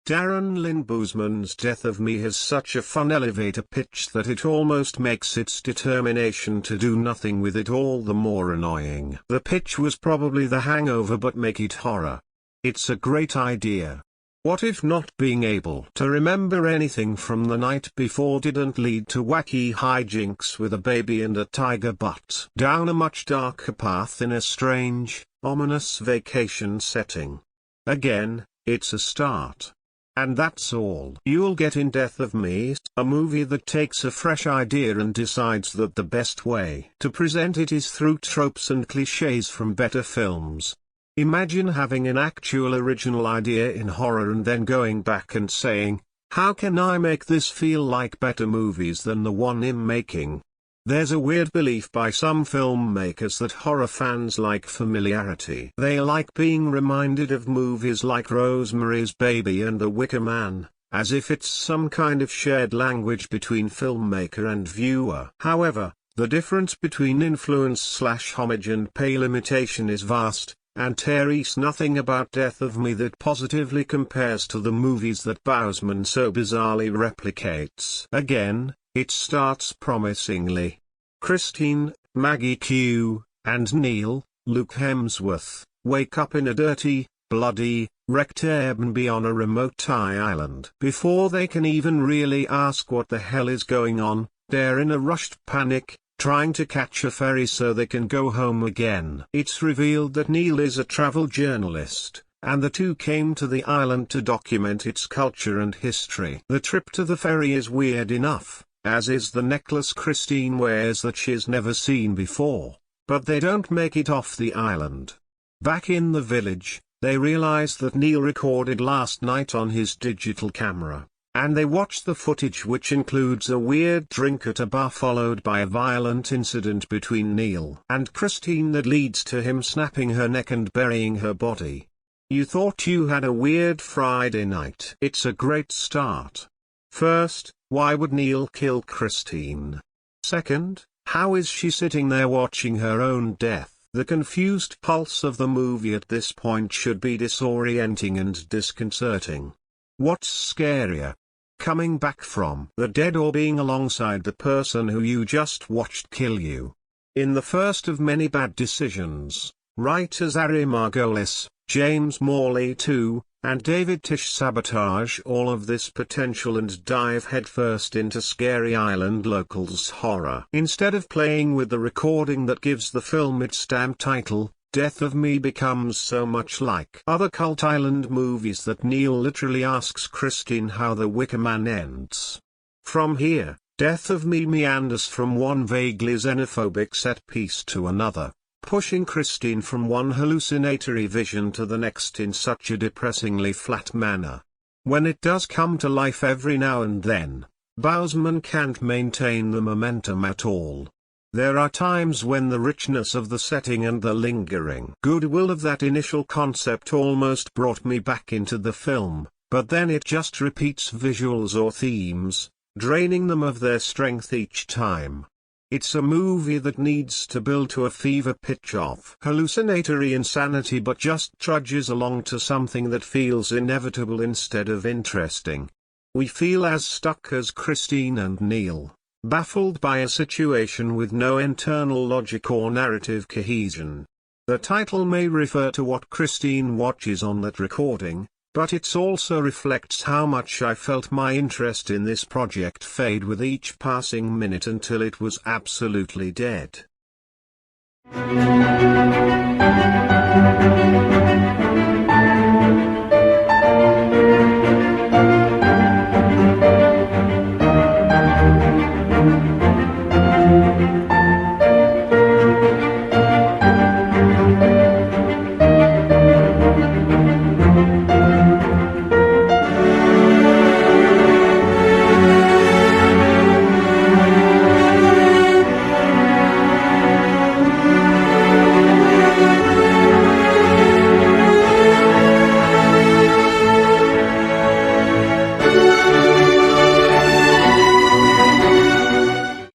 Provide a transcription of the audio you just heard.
Darren Lynn Bousman's Death of Me has such a fun elevator pitch that it almost makes its determination to do nothing with it all the more annoying. The pitch was probably The Hangover, but make it horror. It's a great idea. What if not being able to remember anything from the night before didn't lead to wacky hijinks with a baby and a tiger butt down a much darker path in a strange, ominous vacation setting? Again, it's a start. And that's all you'll get in Death of Me, a movie that takes a fresh idea and decides that the best way to present it is through tropes and clichés from better films. Imagine having an actual original idea in horror and then going back and saying, how can I make this feel like better movies than the one I'm making? There's a weird belief by some filmmakers that horror fans like familiarity. They like being reminded of movies like Rosemary's Baby and The Wicker Man, as if it's some kind of shared language between filmmaker and viewer. However, the difference between influence/homage and pale imitation is vast, and there's nothing about Death of Me that positively compares to the movies that Bousman so bizarrely replicates. Again, it starts promisingly. Christine, Maggie Q, and Neil, Luke Hemsworth, wake up in a dirty, bloody, wrecked AirBnB on a remote island. Before they can even really ask what the hell is going on, they're in a rushed panic, trying to catch a ferry so they can go home again. It's revealed that Neil is a travel journalist, and the two came to the island to document its culture and history. The trip to the ferry is weird enough, as is the necklace Christine wears that she's never seen before, but they don't make it off the island. Back in the village, they realize that Neil recorded last night on his digital camera, and they watch the footage, which includes a weird drink at a bar followed by a violent incident between Neil and Christine that leads to him snapping her neck and burying her body. You thought you had a weird Friday night. It's a great start. First, why would Neil kill Christine? Second, how is she sitting there watching her own death? The confused pulse of the movie at this point should be disorienting and disconcerting. What's scarier? Coming back from the dead or being alongside the person who you just watched kill you? In the first of many bad decisions, writers Ari Margolis, James Morley II, and David Tish sabotage all of this potential and dive headfirst into Scary Island locals horror. Instead of playing with the recording that gives the film its damn title, Death of Me becomes so much like other cult island movies that Neil literally asks Christine how the Wicker Man ends. From here, Death of Me meanders from one vaguely xenophobic set piece to another, pushing Christine from one hallucinatory vision to the next in such a depressingly flat manner. When it does come to life every now and then, Bousman can't maintain the momentum at all. There are times when the richness of the setting and the lingering goodwill of that initial concept almost brought me back into the film, but then it just repeats visuals or themes, draining them of their strength each time. It's a movie that needs to build to a fever pitch of hallucinatory insanity but just trudges along to something that feels inevitable instead of interesting. We feel as stuck as Christine and Neil, baffled by a situation with no internal logic or narrative cohesion. The title may refer to what Christine watches on that recording, but it also reflects how much I felt my interest in this project fade with each passing minute until it was absolutely dead.